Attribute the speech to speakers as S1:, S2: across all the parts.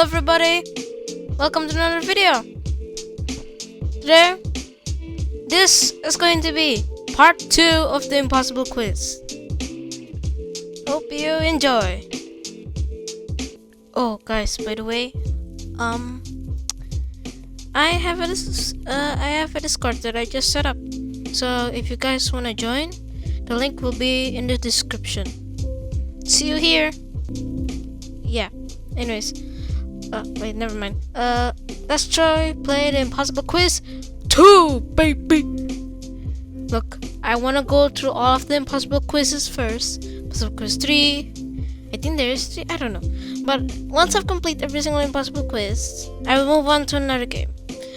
S1: everybody, welcome to another video. Today, this is going to be part 2 of the impossible quiz. Hope you enjoy. Oh guys, by the way, I have a Discord that I just set up. So if you guys wanna join, the link will be in the description. See you here. Yeah. Anyways, wait, never mind. Let's play the impossible quiz 2, baby. Look, I wanna go through all of the impossible quizzes first. Impossible quiz 3. I think there is 3. I don't know. But once I've completed every single impossible quiz, I will move on to another game.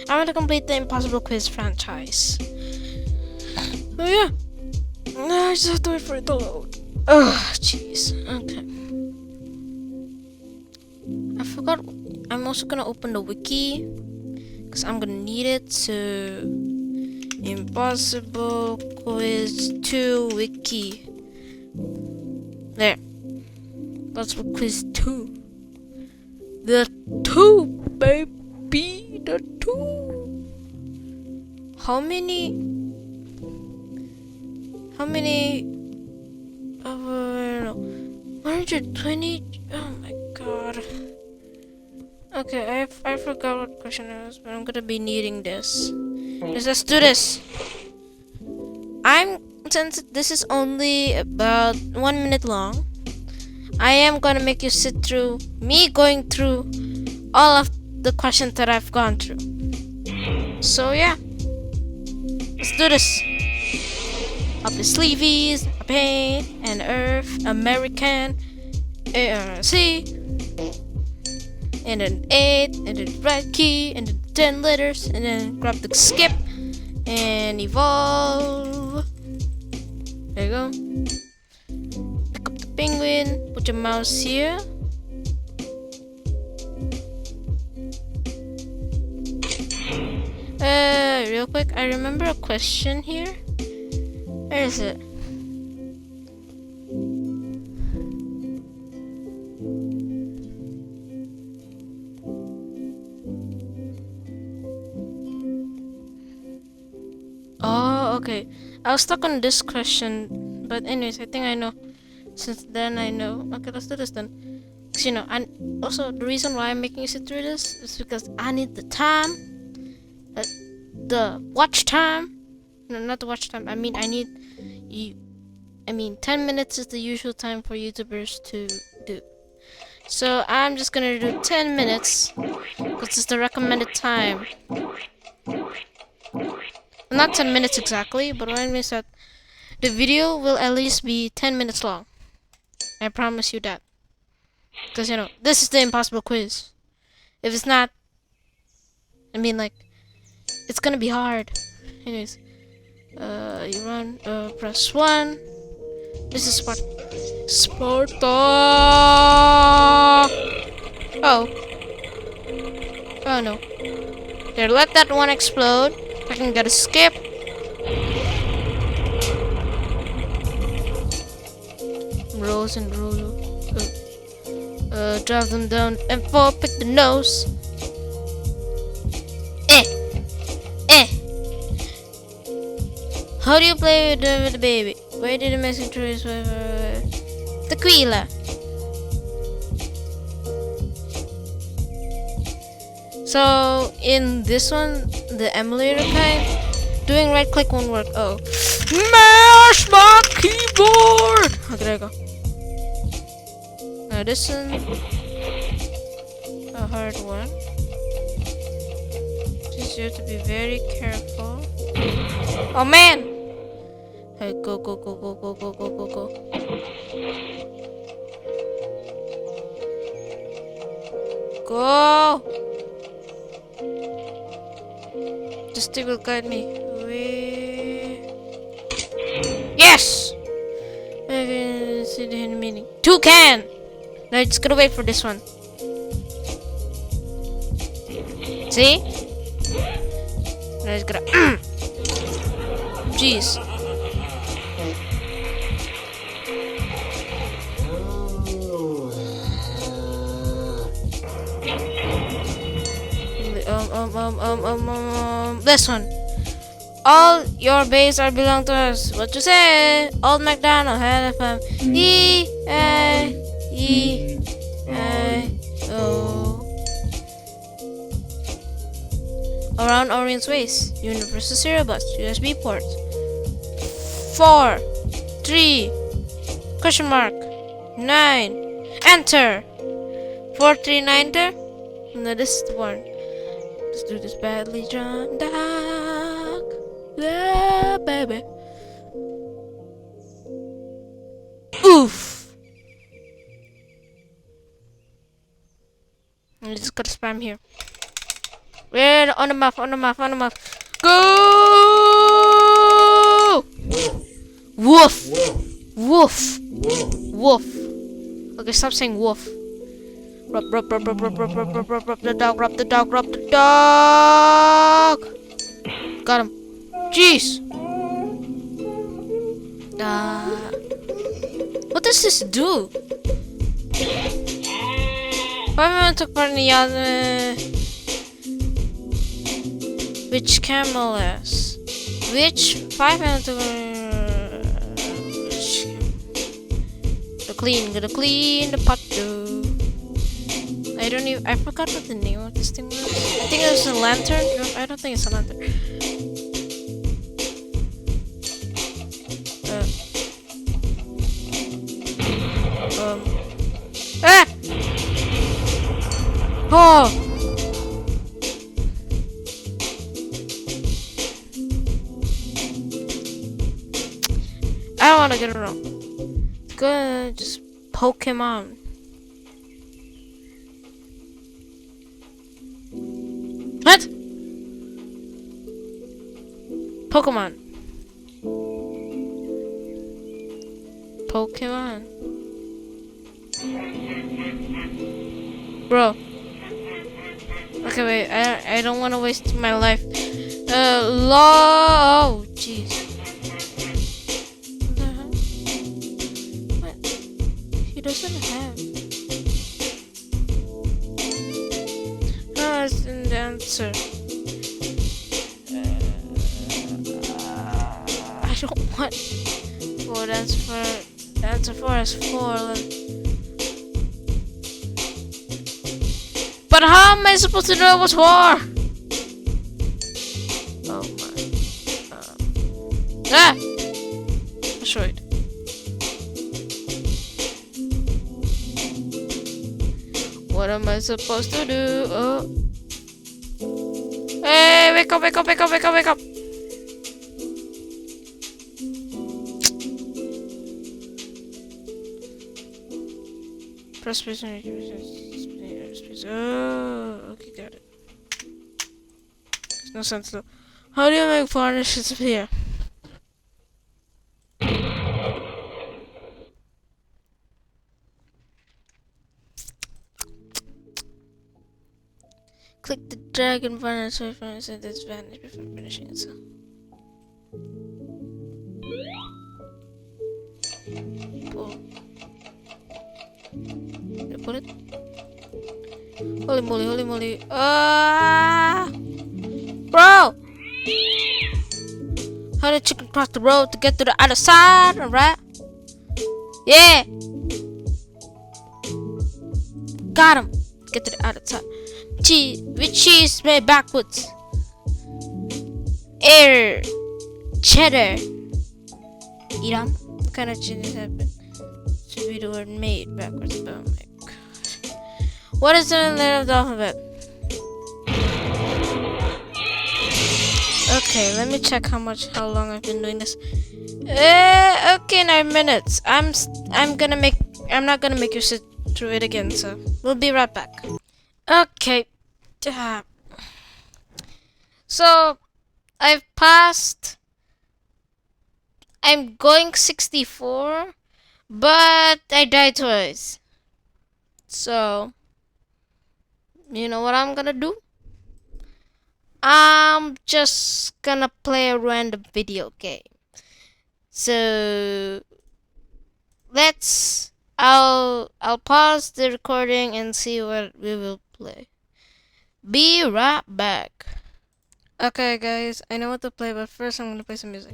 S1: I want to complete the impossible quiz franchise. Oh yeah. I just have to wait for it to load. Ugh, jeez. Okay. I forgot. I'm also gonna open the wiki because I'm gonna need it to impossible quiz 2 wiki. There. Impossible quiz 2. The 2, baby. The 2. How many? I don't know. 120. Oh my god. Okay, I forgot what question it was, but I'm gonna be needing this. Let's do this. Since this is only about 1 minute long, I am gonna make you sit through me going through all of the questions that I've gone through. So yeah, let's do this. Up the sleeves, a paint, and earth, American, C, and then 8, and then right key, and then 10 letters, and then grab the skip, and evolve. There you go. Pick up the penguin, put your mouse here. Real quick, I remember a question here. Where is it? Oh, okay. I was stuck on this question, but anyways, I think I know. Since then I know. Okay, let's do this then. Cause you know, and also the reason why I'm making you sit through this is because I need the time, the watch time. No, not the watch time. I mean, 10 minutes is the usual time for YouTubers to do. So I'm just gonna do 10 minutes because it's the recommended time. Not 10 minutes exactly, but what I mean is that the video will at least be 10 minutes long. I promise you that. Because, you know, this is the impossible quiz. If it's not, it's gonna be hard. Anyways. You run, press 1. This is Sparta! Oh. Oh no. There, let that one explode. I can get a skip. Rolls and roll. Drive them down. M4, pick the nose. How do you play with the baby? Where did the message trace? Tequila. So in this one, the emulator kind, doing right click won't work. Oh, mash my keyboard. Okay, there you go. Now this one, a hard one. Just you have to be very careful. Oh man! Hey, go. Go! This thing will guide me. Yes! I see the hidden meaning. Toucan! Now just gonna wait for this one. See? Now it's gonna. Jeez. This one. All your base are belong to us. What you say? Old MacDonald had a farm. E-A-E-A-O. Around Orion's waist. Universal serial bus. USB port. 4 3 question mark 9 enter 439 there. No, this is the one. Let's do this badly drawn dog. Yeah, baby. Oof. I'm just gonna spam here. Where on the map, on the map, on the map. Go! Woof! Woof! Woof! Okay, stop saying woof. Rub, rub, rub, rub, rub, rub, rub, rub, rub, rub the dog, rub the dog, rub the dog! Got him. Jeez! What does this do? Why am I took part in the other? Which camel is? Which 5 minutes ago? Gonna clean the pot too. I don't even. I forgot what the name of this thing was. I think it was a lantern. No, I don't think it's a lantern. Ah! Oh! I don't want to get it wrong. Gonna just Pokemon. What? Pokemon. Pokemon. Bro. Okay, wait. I don't want to waste my life. Oh, jeez. He doesn't have. Oh, it's in the answer. I don't want 4. That's for. The answer 4 is 4. But how am I supposed to know what's 4? Oh my. Ah! I'll show it. What am I supposed to do? Oh. Hey, wake up, wake up, wake up, wake up, wake up. Press space and space. Oh, okay, got it. There's no sense though. How do you make varnish disappear? Click the dragon varnish so and this vanish before finishing it. So. Pull. Pull it. Holy moly, holy moly. Bro! How did chicken cross the road to get to the other side? Alright? Yeah! Got him! Get to the other side. Cheese with cheese made backwards. Air cheddar. Eat 'em. What kind of cheese happened? Should be the word made backwards. Oh my god. What is the letter of the alphabet? Okay, let me check how long I've been doing this. Okay, 9 minutes. I'm not gonna make you sit through it again, so we'll be right back. Okay. So I've passed. I'm going 64, but I died twice. So you know what I'm gonna do? I'm just gonna play a random video game. So I'll pause the recording and see what we will play. Be right back. Okay, guys, I know what to play, but first I'm gonna play some music.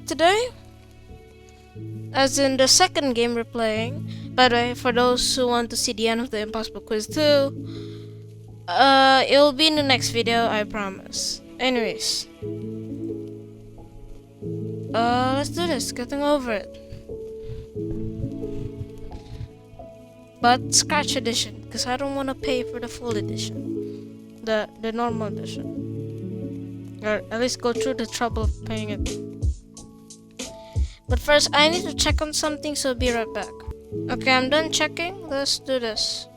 S1: Today, as in the second game we're playing, by the way, for those who want to see the end of the Impossible Quiz 2, it'll be in the next video, I promise. Anyways, let's do this, getting over it. But Scratch Edition, because I don't want to pay for the full edition. The normal edition. Or at least go through the trouble of paying it. But first, I need to check on something, so be right back. Okay, I'm done checking. Let's do this.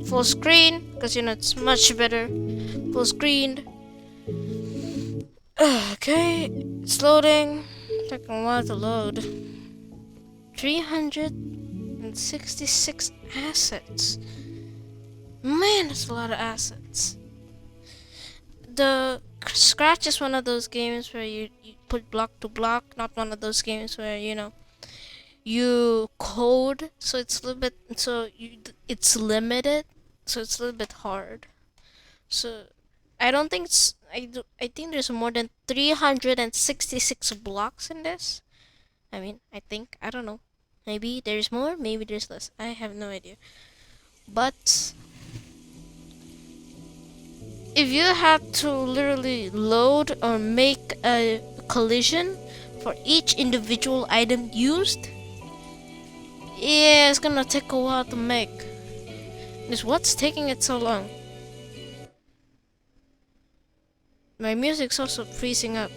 S1: Full screen, because you know it's much better. Full screen. Okay, it's loading. Taking a while to load. 366 assets. Man, that's a lot of assets. The Scratch is one of those games where you put block to block, not one of those games where you code, so it's a little bit it's limited, so it's a little bit hard. So I don't think I think there's more than 366 blocks in this. I don't know. Maybe there's more, maybe there's less. I have no idea. But if you have to literally load or make a collision for each individual item used, yeah, it's gonna take a while to make. Just what's taking it so long? My music's also freezing up.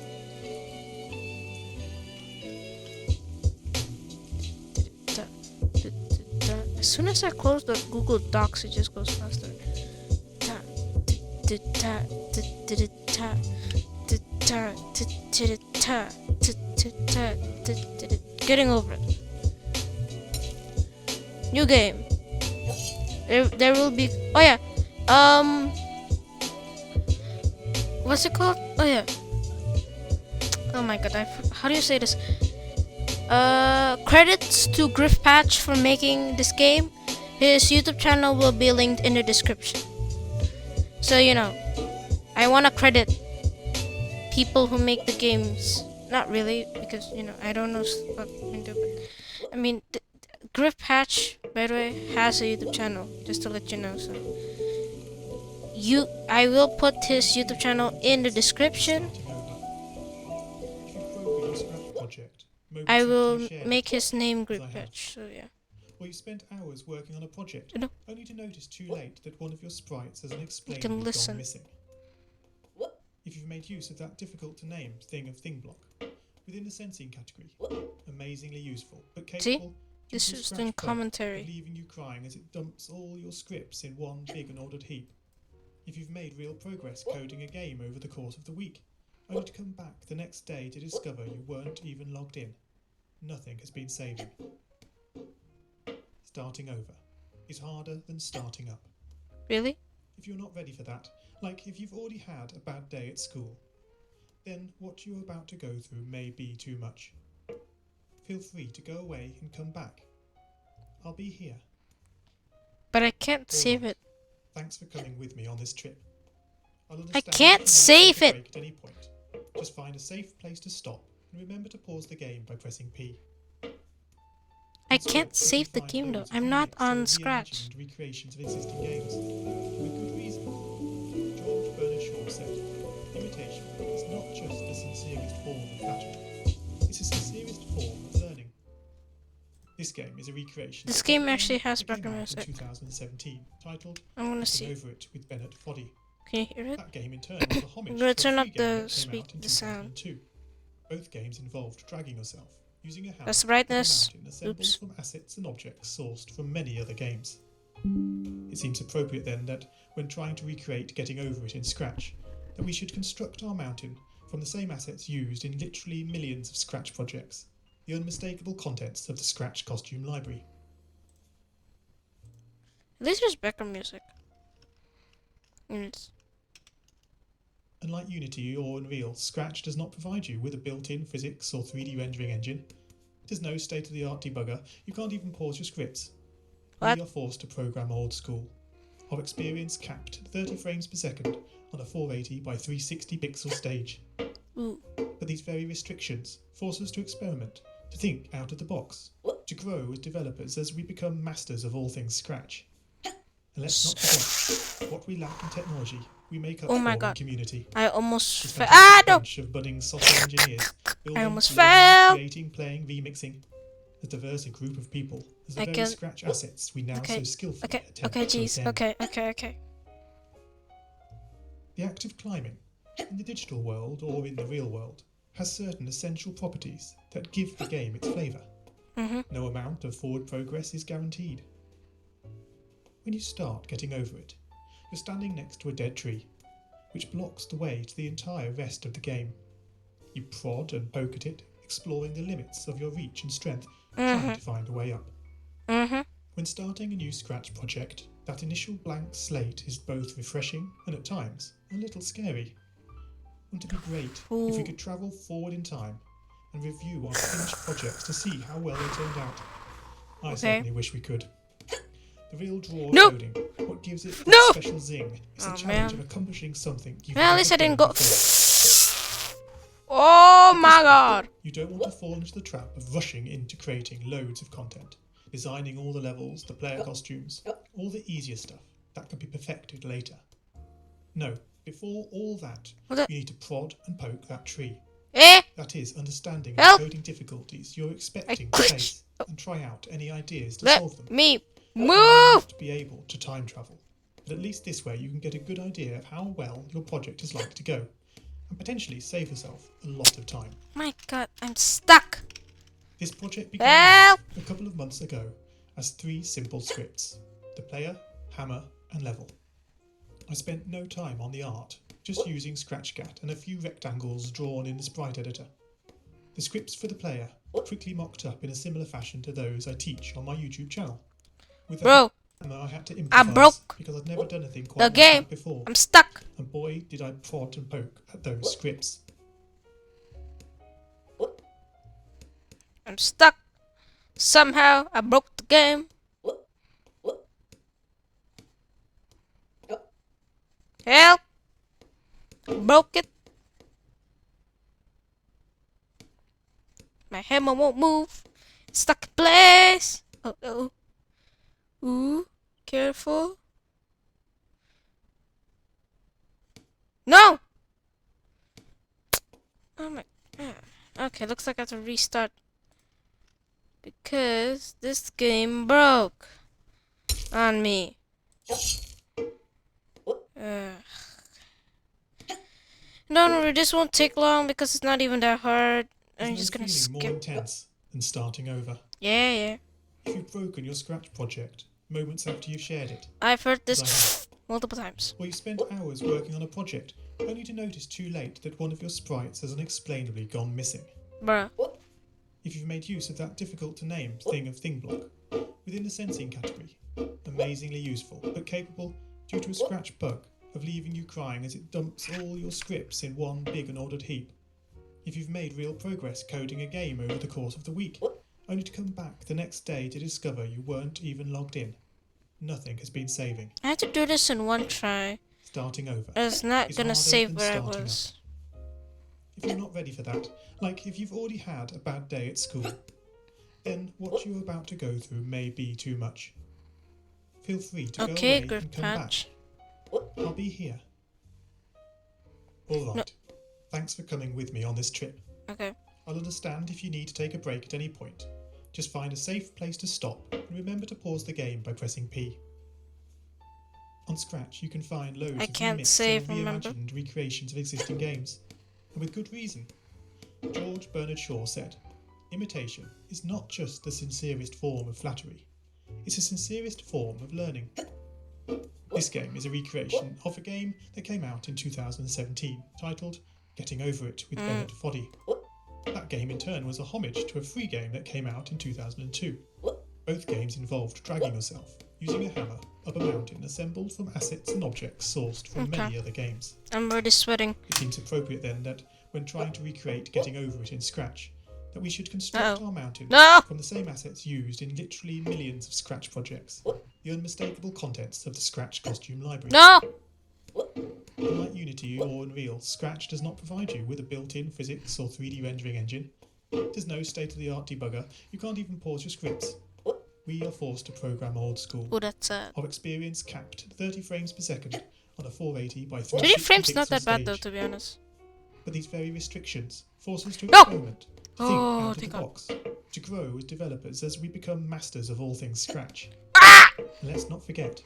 S1: As soon as I close the Google Docs, it just goes faster. Getting over it. New game. There will be. Oh yeah. What's it called? Oh yeah. Oh my god. How do you say this? Credits to griffpatch for making this game. His YouTube channel will be linked in the description. So I wanna credit people who make the games. Not really, because I don't know what to do. But I mean, griffpatch, by the way, has a YouTube channel. Just to let you know. So I will put his YouTube channel in the description. I will make his name griffpatch. So yeah.
S2: Or you spent hours working on a project, only to notice too late that one of your sprites has unexplainably gone missing. If you've made use of that difficult-to-name thing of thing block within the sensing category, amazingly useful, but capable
S1: this is in commentary,
S2: leaving you crying as it dumps all your scripts in one big and ordered heap. If you've made real progress coding a game over the course of the week, only to come back the next day to discover you weren't even logged in, nothing has been saving. Starting over is harder than starting up.
S1: Really?
S2: If you're not ready for that, like if you've already had a bad day at school, then what you're about to go through may be too much. Feel free to go away and come back. I'll be here.
S1: But I can't save it.
S2: Thanks for coming with me on this trip.
S1: I can't save it!
S2: At any point. Just find a safe place to stop and remember to pause the game by pressing P.
S1: I can't save the game though. I'm not on Scratch.
S2: Recreations of existing games. With good reason. George Bernard Shaw said, imitation is not just the sincerest form of flattery. It's the sincerest form of learning. This game is a recreation.
S1: This game actually has background music.
S2: 2017, titled
S1: I'm gonna see.
S2: Over It with Bennett Foddy.
S1: Can you hear it?
S2: That game in turn was a homage
S1: I'm gonna turn up
S2: the
S1: sound.
S2: Both games involved dragging yourself using a hand.
S1: That's brightness.
S2: Oops. From assets and objects sourced from many other games. It seems appropriate then that when trying to recreate Getting Over It in Scratch, that we should construct our mountain from the same assets used in literally millions of Scratch projects, the unmistakable contents of the Scratch costume library.
S1: At least there's background music.
S2: Unlike Unity or Unreal, Scratch does not provide you with a built-in physics or 3D rendering engine. There's no state-of-the-art debugger. You can't even pause your scripts.
S1: What?
S2: We are forced to program old school. our experience capped at 30 frames per second on a 480 by 360 pixel stage.
S1: Ooh.
S2: But these very restrictions force us to experiment, to think out of the box, to grow as developers as we become masters of all things Scratch. And let's not forget, what we lack in technology, we make up
S1: Oh
S2: for
S1: my
S2: in
S1: God.
S2: community.
S1: I almost
S2: This
S1: fell.
S2: fantastic
S1: No!
S2: bunch of budding software engineers, building,
S1: almost
S2: learning,
S1: fell.
S2: creating, playing, remixing. As diverse a group of people as the
S1: I
S2: very
S1: can-
S2: Scratch assets we now so skillfully attempt
S1: Okay,
S2: to
S1: jeez.
S2: attain.
S1: Okay.
S2: The act of climbing, in the digital world or in the real world, has certain essential properties that give the game its flavour. No amount of forward progress is guaranteed. When you start getting over it, you're standing next to a dead tree, which blocks the way to the entire rest of the game. You prod and poke at it, exploring the limits of your reach and strength, trying to find a way up. When starting a new Scratch project, that initial blank slate is both refreshing and at times a little scary. Wouldn't it be great if we could travel forward in time and review our finished projects to see how well they turned out? I certainly wish we could. The real draw of coding, what gives it that special zing, is the challenge of accomplishing something you've
S1: Well, at
S2: never
S1: least I
S2: done
S1: didn't go.
S2: before.
S1: Oh my God!
S2: You don't want to fall into the trap of rushing into creating loads of content, designing all the levels, the player costumes, all the easier stuff that can be perfected later. No, before all that, you need to prod and poke that tree. That is, understanding the coding difficulties you're expecting to face and try out any ideas to solve them.
S1: Let me
S2: You may
S1: move!
S2: not be able to time travel, but at least this way you can get a good idea of how well your project is like to go, and potentially save yourself a lot of time.
S1: My God, I'm stuck.
S2: This project began a couple of months ago as 3 simple scripts: the player, hammer, and level. I spent no time on the art, just using ScratchGat and a few rectangles drawn in the sprite editor. The scripts for the player quickly mocked up in a similar fashion to those I teach on my YouTube channel. With the hammer, I had to improvise because I'd never done anything quite like that before.
S1: I'm stuck.
S2: And boy, did I prod and poke at those scripts.
S1: I'm stuck. Somehow I broke the game. Help! Broke it. My hammer won't move. It's stuck in place. Oh. Ooh, careful. No! Oh my God. Okay, looks like I have to restart. Because this game broke on me. No, this won't take long because it's not even that hard. I'm just gonna skip.
S2: More intense than starting over.
S1: Yeah.
S2: If you've broken your Scratch project moments after you've shared it,
S1: I've heard this multiple times.
S2: or you've spent hours working on a project only to notice too late that one of your sprites has unexplainably gone missing.
S1: Bruh.
S2: If you've made use of that difficult to name thing of thing block within the sensing category, amazingly useful but capable, due to a Scratch bug, of leaving you crying as it dumps all your scripts in one big unordered heap. If you've made real progress coding a game over the course of the week, only to come back the next day to discover you weren't even logged in. Nothing has been saving.
S1: I had to do this in one try.
S2: Starting over.
S1: It's not gonna save where I
S2: starting
S1: was.
S2: If you're not ready for that, like if you've already had a bad day at school, then what you're about to go through may be too much. Feel free to go away and come back. I'll be here. Alright. No. Thanks for coming with me on this trip.
S1: Okay.
S2: I'll understand if you need to take a break at any point. Just find a safe place to stop and remember to pause the game by pressing P. On Scratch you can find loads of remixed and reimagined recreations of existing games. And with good reason. George Bernard Shaw said, "Imitation is not just the sincerest form of flattery, it's the sincerest form of learning." This game is a recreation of a game that came out in 2017, titled Getting Over It with Bennett Foddy. That game in turn was a homage to a free game that came out in 2002. Both games involved dragging yourself, using a hammer, up a mountain assembled from assets and objects sourced from many other games.
S1: I'm already sweating.
S2: It seems appropriate then that, when trying to recreate Getting Over It in Scratch, that we should construct our mountain from the same assets used in literally millions of Scratch projects. The the unmistakable contents of the Scratch costume library.
S1: No!
S2: Unlike Unity or Unreal, Scratch does not provide you with a built-in physics or 3D rendering engine. There's no state-of-the-art debugger. You can't even pause your scripts. We are forced to program old school.
S1: Oh, that's sad.
S2: Our experience capped at 30 frames per second on a 480 by
S1: 30
S2: 360
S1: frames not
S2: pixel
S1: that bad
S2: stage.
S1: though, to be honest.
S2: But these very restrictions force us to
S1: No!
S2: experiment, to think
S1: Oh,
S2: out of the
S1: thank God.
S2: box, to grow as developers as we become masters of all things Scratch. And let's not forget,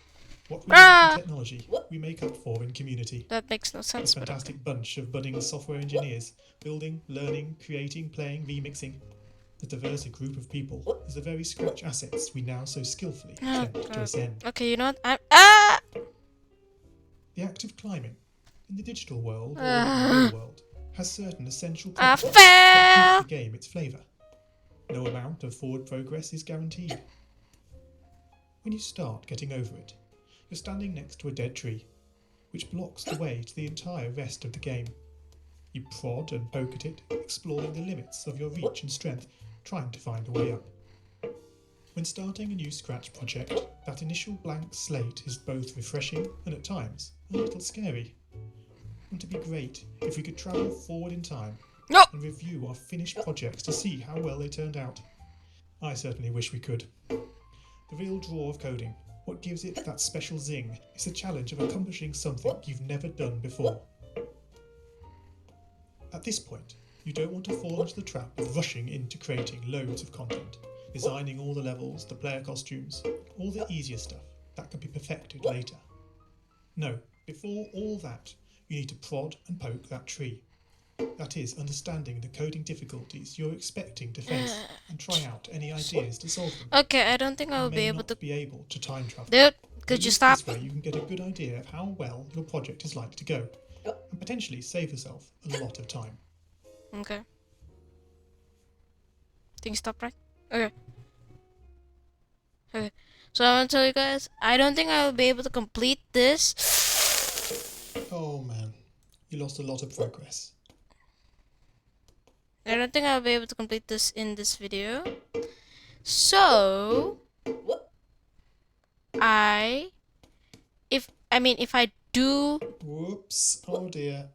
S2: what we learn in technology, we make up for in community.
S1: That makes no
S2: This
S1: sense, but okay.
S2: fantastic bunch of budding software engineers, building, learning, creating, playing, remixing. A diverse group of people is the very Scratch assets we now so skillfully
S1: Oh,
S2: attempt to
S1: God.
S2: ascend.
S1: Okay, you know what?
S2: The act of climbing, in the digital world or in the real world, has certain essential
S1: I
S2: properties that
S1: fell!
S2: give the game its flavour. No amount of forward progress is guaranteed. When you start getting over it, you're standing next to a dead tree, which blocks the way to the entire rest of the game. You prod and poke at it, exploring the limits of your reach and strength, trying to find a way up. When starting a new Scratch project, that initial blank slate is both refreshing and at times a little scary. Wouldn't it be great if we could travel forward in time
S1: No!
S2: and review our finished projects to see how well they turned out? I certainly wish we could. The real draw of coding, what gives it that special zing, is the challenge of accomplishing something you've never done before. At this point, you don't want to fall into the trap of rushing into creating loads of content, designing all the levels, the player costumes, all the easier stuff that can be perfected later. No, before all that, you need to prod and poke that tree. That is, understanding the coding difficulties you're expecting to face and try out any ideas to solve them.
S1: Okay, I don't think I'll
S2: You
S1: be
S2: may
S1: able
S2: not
S1: to.
S2: be able to time travel.
S1: Dude,
S2: But
S1: could
S2: at
S1: you
S2: least
S1: stop?
S2: This way you can get a good idea of how well your project is likely to go, and potentially save yourself a lot of time.
S1: Okay. Think stop, right? Okay. Okay. So I want to tell you guys, I don't think I will be able to complete this.
S2: Oh man, you lost a lot of progress.
S1: I don't think I'll be able to complete this in this video. So if I do,
S2: Whoops, oh dear.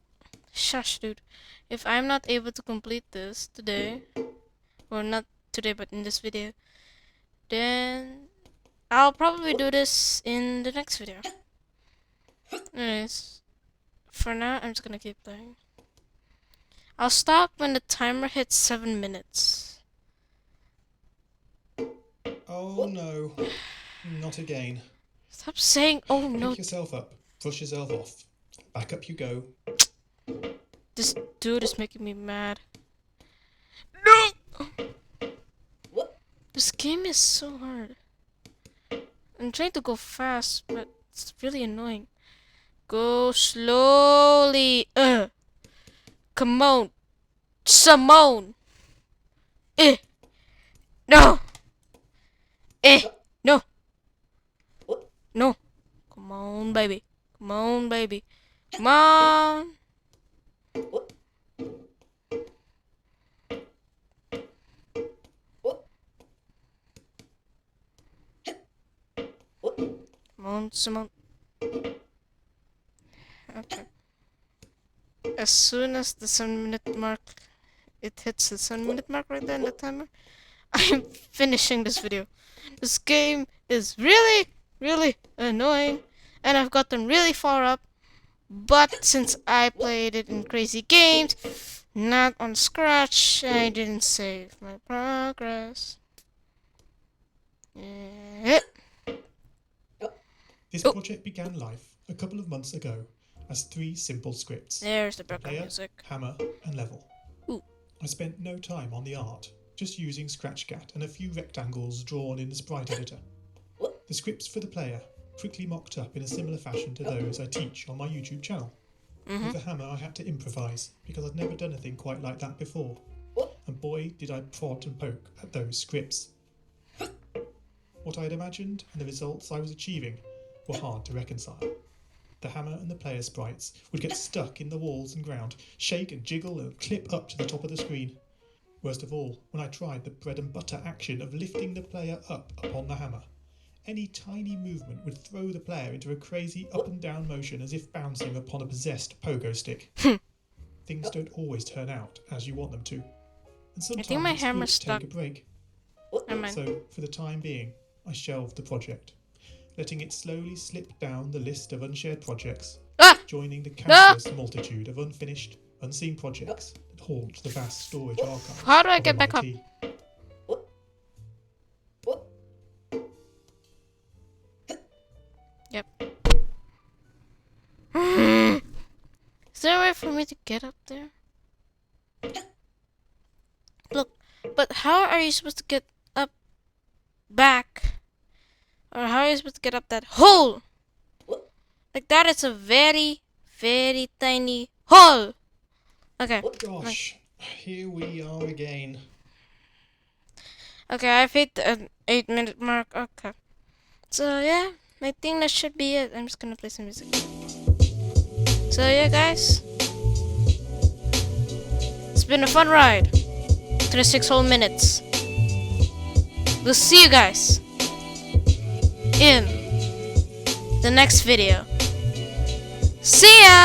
S1: shush, dude. If I'm not able to complete this today, or not today, but in this video, then I'll probably do this in the next video. Anyways, for now, I'm just gonna keep playing. I'll stop when the timer hits 7 minutes.
S2: Oh no, not again.
S1: Stop saying, oh no.
S2: Pick yourself up, brush yourself off. Back up you go.
S1: This dude is making me mad. No! This game is so hard. I'm trying to go fast, but it's really annoying. Go slowly. Come on. Simone. No. No. No. Come on, baby. Come on, baby. Come on. Come on, Simone. Okay. As soon as the 7-minute mark, it hits the 7-minute mark right there in the timer, I'm finishing this video. This game is really, really annoying, and I've gotten really far up, but since I played it in crazy games, not on Scratch, I didn't save my progress. Yeah.
S2: This project began life a couple of months ago as 3 simple scripts.
S1: There's the background
S2: Player,
S1: music.
S2: hammer, and level.
S1: Ooh.
S2: I spent no time on the art, just using Scratchcat and a few rectangles drawn in the sprite editor. The scripts for the player quickly mocked up in a similar fashion to those I teach on my YouTube channel. With the hammer I had to improvise because I'd never done anything quite like that before. And boy did I prod and poke at those scripts. What I had imagined and the results I was achieving were hard to reconcile. The hammer and the player sprites would get stuck in the walls and ground, shake and jiggle and clip up to the top of the screen. Worst of all, when I tried the bread and butter action of lifting the player up upon the hammer, any tiny movement would throw the player into a crazy up and down motion as if bouncing upon a possessed pogo stick. Things don't always turn out as you want them to, and sometimes
S1: think my
S2: it's
S1: hammer's
S2: good to
S1: stuck.
S2: take a break.
S1: Never mind.
S2: So, for the time being, I shelved the project, letting it slowly slip down the list of unshared projects,
S1: Ah!
S2: joining the countless multitude of unfinished, unseen projects that haunt the vast storage archives.
S1: How do I
S2: of
S1: get back up?
S2: MIT.
S1: Yep. Is there a way for me to get up there? Look, but how are you supposed to get up back? Or how are you supposed to get up that hole? Like that is a very, very tiny hole. Okay.
S2: Gosh, here we are again.
S1: Okay, I've hit the 8-minute mark. Okay. So yeah, I think that should be it. I'm just gonna play some music. So yeah, guys. It's been a fun ride. 36 whole minutes. We'll see you guys in the next video. See ya!